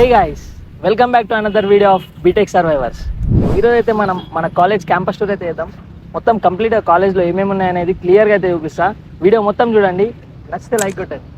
Hey guys, welcome back to another video of BTech survivors. ఈరోజు అయితే మనం మన కాలేజ్ క్యాంపస్ టూర్ అయితే చేద్దాం. మొత్తం కంప్లీట్గా కాలేజ్లో ఏమేమి ఉన్నాయనేది క్లియర్గా అయితే చూపిస్తా. వీడియో మొత్తం చూడండి, నచ్చితే లైక్ కొట్టండి.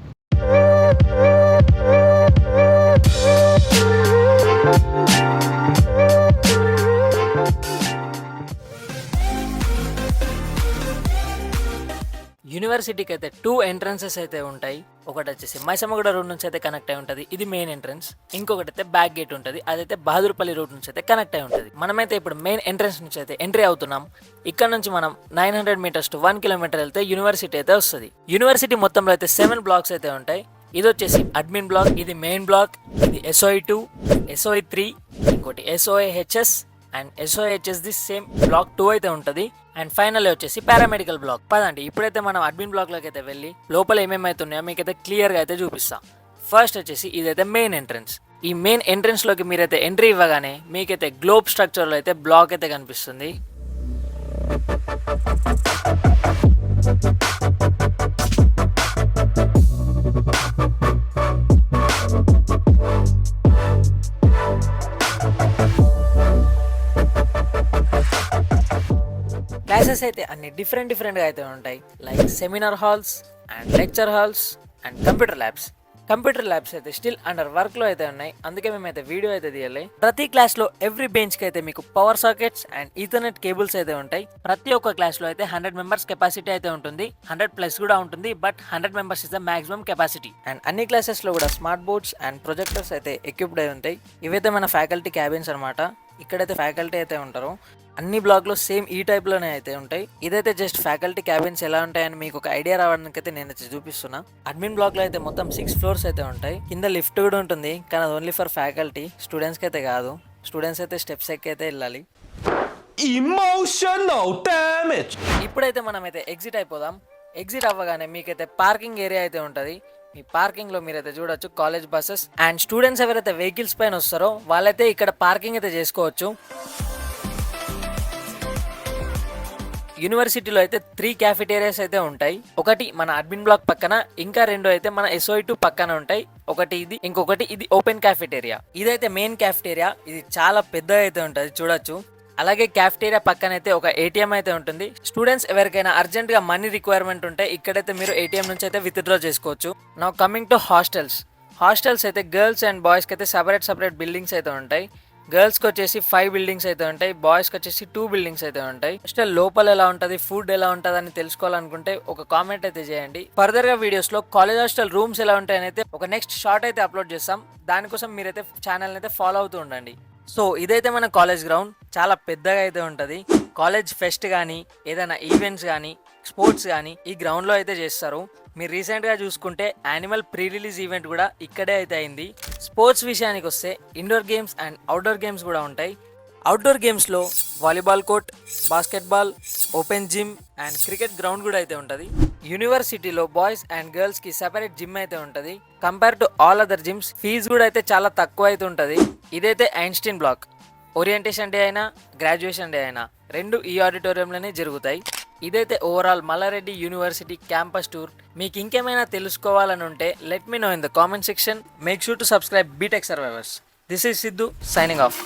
యూనివర్సిటీకి అయితే 2 ఎంట్రన్సెస్ అయితే ఉంటాయి. ఒకటి వచ్చేసి మైసమ్మగూడ రూట్ నుంచి అయితే కనెక్ట్ అయి ఉంటుంది, ఇది మెయిన్ ఎంట్రన్స్. ఇంకొకటి అయితే బ్యాక్ గేట్ ఉంటుంది, అదైతే బహదూర్పల్లి రూట్ నుంచి అయితే కనెక్ట్ అయి ఉంటుంది. మనమైతే ఇప్పుడు మెయిన్ ఎంట్రన్స్ నుంచి అయితే ఎంట్రీ అవుతున్నాం. ఇక్కడ నుంచి మనం 900 మీటర్స్ టు 1 కిలోమీటర్ వెళ్తే యూనివర్సిటీ అయితే వస్తుంది. యూనివర్సిటీ మొత్తంలో అయితే 7 బ్లాక్స్ అయితే ఉంటాయి. ఇది వచ్చేసి అడ్మిన్ బ్లాక్, ఇది మెయిన్ బ్లాక్, ఇది SOE2, SOE3, ఇంకోటి SOAHS and SOHS the same block 2 అయితే ఉంటుంది. అండ్ ఫైనల్ వచ్చేసి పారామెడికల్ బ్లాక్. పదండి ఇప్పుడైతే మనం అడ్మిన్ బ్లాక్ లోకి అయితే వెళ్ళి లోపల ఏమేమైతే ఉన్నాయో మీకైతే క్లియర్ గా అయితే చూపిస్తాం. ఫస్ట్ వచ్చేసి ఇదైతే మెయిన్ ఎంట్రన్స్. ఈ మెయిన్ ఎంట్రన్స్ లోకి మీరైతే ఎంట్రీ ఇవ్వగానే మీకైతే గ్లోబ్ స్ట్రక్చర్ లో అయితే బ్లాక్ అయితే కనిపిస్తుంది. క్లాసెస్ అయితే అన్ని డిఫరెంట్గా అయితే ఉంటాయి. Like seminar halls and lecture halls and computer labs అయితే స్టిల్ అండర్ వర్క్ లో అయితే ఉన్నాయి, అందుకే మేమైతే వీడియో అయితే తీయాలి. ప్రతి క్లాస్ లో ఎవ్రీ బెంచ్ కి అయితే మీకు power sockets and Ethernet cables అయితే ఉంటాయి. ప్రతి ఒక్క క్లాస్ లో అయితే 100 మెంబర్స్ కెపాసిటీ అయితే ఉంటుంది, 100+ కూడా ఉంటుంది, but 100 members is the maximum capacity. And అన్ని క్లాసెస్ లో కూడా స్మార్ట్ బోర్డ్స్ అండ్ ప్రొజెక్టర్స్ అయితే ఎక్విప్డ్ అయి ఉంటాయి. ఇవైతే మన ఫ్యాకల్టీ క్యాబిన్స్ అనమాట. ఇక్కడైతే ఫ్యాకల్టీ అయితే ఉంటారు. అన్ని బ్లాక్లో సేమ్ ఈ టైప్లోనే అయితే ఉంటాయి. ఇదైతే జస్ట్ ఫ్యాకల్టీ క్యాబిన్స్ ఎలా ఉంటాయని మీకు ఒక ఐడియా రావడానికి అయితే నేను చూపిస్తున్నా. అడ్మిన్ బ్లాక్లో అయితే మొత్తం 6 ఫ్లోర్స్ అయితే ఉంటాయి. కింద లిఫ్ట్ కూడా ఉంటుంది, కానీ అది ఓన్లీ ఫర్ ఫ్యాకల్టీ, స్టూడెంట్స్కి అయితే కాదు. స్టూడెంట్స్ అయితే స్టెప్స్ ఎక్కి అయితే వెళ్ళాలి. Emotional damage. ఇప్పుడైతే మనం అయితే ఎగ్జిట్ అయిపోదాం. ఎగ్జిట్ అవ్వగానే మీకైతే పార్కింగ్ ఏరియా అయితే ఉంటుంది. మీ పార్కింగ్ లో మీరైతే చూడొచ్చు కాలేజ్ బస్సెస్ అండ్ స్టూడెంట్స్ ఎవరైతే వెహికల్స్ పైన వస్తారో వాళ్ళైతే ఇక్కడ పార్కింగ్ అయితే చేసుకోవచ్చు. యూనివర్సిటీలో అయితే 3 క్యాఫెటేరియాస్ అయితే ఉంటాయి. ఒకటి మన అడ్మిన్ బ్లాక్ పక్కన, ఇంకా 2 అయితే మన SOE2 పక్కన ఉంటాయి. ఒకటి ఇది, ఇంకొకటి ఇది ఓపెన్ క్యాఫెటేరియా. ఇదైతే మెయిన్ క్యాఫెటేరియా, ఇది చాలా పెద్దగా అయితే ఉంటుంది చూడొచ్చు. అలాగే క్యాఫెటేరియా పక్కన అయితే ఒక ATM అయితే ఉంటుంది. స్టూడెంట్స్ ఎవరికైనా అర్జెంట్ గా మనీ రిక్వైర్మెంట్ ఉంటే ఇక్కడైతే మీరు ATM నుంచి అయితే విత్డ్రా చేసుకోవచ్చు. నౌ కమింగ్ టు హాస్టల్స్ అయితే గర్ల్స్ అండ్ బాయ్స్ కి అయితే సపరేట్ బిల్డింగ్స్ అయితే ఉంటాయి. గర్ల్స్ కి వచ్చేసి 5 బిల్డింగ్స్ అయితే ఉంటాయి, బాయ్స్ కి వచ్చేసి 2 బిల్డింగ్స్ అయితే ఉంటాయి. హాస్టల్ లోపల ఎలా ఉంటుంది, ఫుడ్ ఎలా ఉంటుంది అని తెలుసుకోవాలనుకుంటే ఒక కామెంట్ అయితే చేయండి. ఫర్దర్ గా వీడియోస్ లో కాలేజ్ హాస్టల్ రూమ్స్ ఎలా ఉంటాయని అయితే ఒక నెక్స్ట్ షార్ట్ అయితే అప్లోడ్ చేస్తాం. దానికోసం మీరైతే ఛానల్ అయితే ఫాలో అవుతూ ఉండండి. సో ఇదైతే మన కాలేజ్ గ్రౌండ్, చాలా పెద్దగా అయితే ఉంటుంది. కాలేజ్ ఫెస్ట్ కానీ ఏదైనా ఈవెంట్స్ కానీ స్పోర్ట్స్ కానీ ఈ గ్రౌండ్లో అయితే చేస్తారు. మీరు రీసెంట్గా చూసుకుంటే యానిమల్ ప్రీ రిలీజ్ ఈవెంట్ కూడా ఇక్కడే అయితే అయింది. స్పోర్ట్స్ విషయానికి వస్తే indoor games and outdoor games కూడా ఉంటాయి. అవుట్డోర్ గేమ్స్లో volleyball court, basketball, open gym and cricket ground కూడా అయితే ఉంటుంది. యూనివర్సిటీలో బాయ్స్ అండ్ గర్ల్స్కి సెపరేట్ జిమ్ అయితే ఉంటుంది. Compare to all other gyms fees కూడా అయితే చాలా తక్కువ అయితే ఉంటుంది. ఇదైతే ఐన్స్టీన్ బ్లాక్. ఓరియంటేషన్ డే అయినా గ్రాడ్యుయేషన్ డే అయినా 2 ఈ ఆడిటోరియంలోనే జరుగుతాయి. ఇదైతే overall Malla Reddy university campus tour. మీకు ఇంకేమైనా తెలుసుకోవాలని ఉంటే let me no in the comment section. Make sure to subscribe BTech survivors. This is Siddhu signing of.